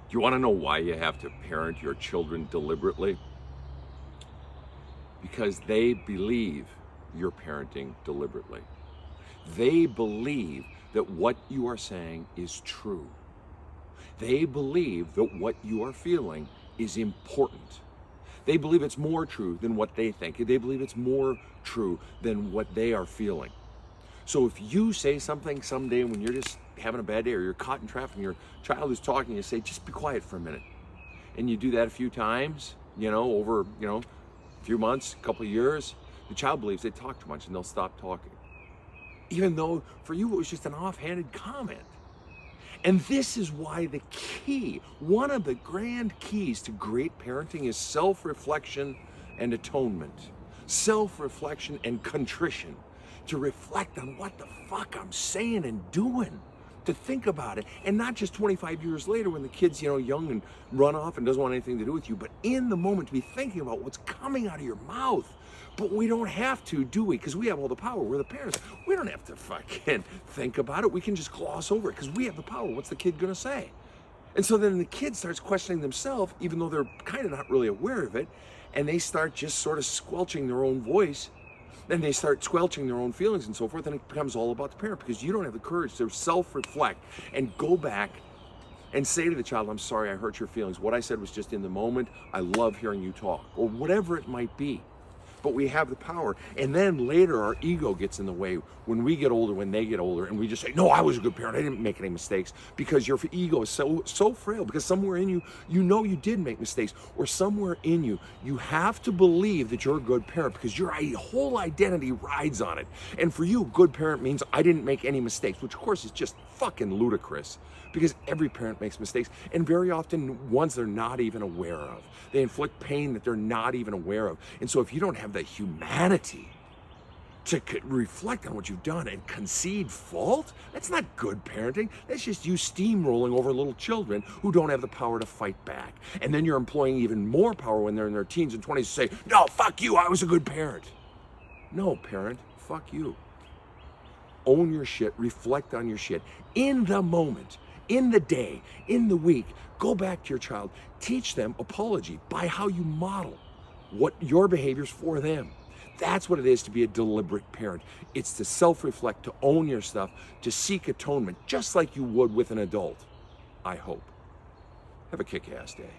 Do you want to know why you have to parent your children deliberately? Because they believe you're parenting deliberately. They believe that what you are saying is true. They believe that what you are feeling is important. They believe it's more true than what they think. They believe it's more true than what they are feeling. So if you say something someday when you're just having a bad day or you're caught in traffic and your child is talking, you say, just be quiet for a minute. And you do that a few times, over, a few months, a couple of years, the child believes they talk too much and they'll stop talking. Even though for you it was just an offhanded comment. And this is why the key, one of the grand keys to great parenting is self-reflection and atonement. Self-reflection and contrition. To reflect on what the fuck I'm saying and doing. To think about it. And not just 25 years later when the kid's, young and run off and doesn't want anything to do with you, but in the moment to be thinking about what's coming out of your mouth. But we don't have to, do we? Because we have all the power. We're the parents. We don't have to fucking think about it. We can just gloss over it because we have the power. What's the kid going to say? And so then the kid starts questioning themselves, even though they're kind of not really aware of it, and they start just sort of squelching their own voice. Then they start squelching their own feelings and so forth, and it becomes all about the parent because you don't have the courage to self-reflect and go back and say to the child, I'm sorry, I hurt your feelings. What I said was just in the moment. I love hearing you talk, or whatever it might be. But we have the power. And then later our ego gets in the way when we get older, when they get older, and we just say, no, I was a good parent. I didn't make any mistakes, because your ego is so frail, because somewhere in you, you did make mistakes, or somewhere in you, you have to believe that you're a good parent because your whole identity rides on it. And for you, good parent means I didn't make any mistakes, which of course is just fucking ludicrous, because every parent makes mistakes, and very often ones they're not even aware of. They inflict pain that they're not even aware of. And so if you don't have the humanity to reflect on what you've done and concede fault, that's not good parenting. That's just you steamrolling over little children who don't have the power to fight back. And then you're employing even more power when they're in their teens and 20s to say, no, fuck you, I was a good parent. No, parent, fuck you. Own your shit, reflect on your shit in the moment, in the day, in the week. Go back to your child, teach them apology by how you model what your behaviors for them. That's what it is to be a deliberate parent. It's to self-reflect, to own your stuff, to seek atonement, just like you would with an adult. I hope. Have a kick-ass day.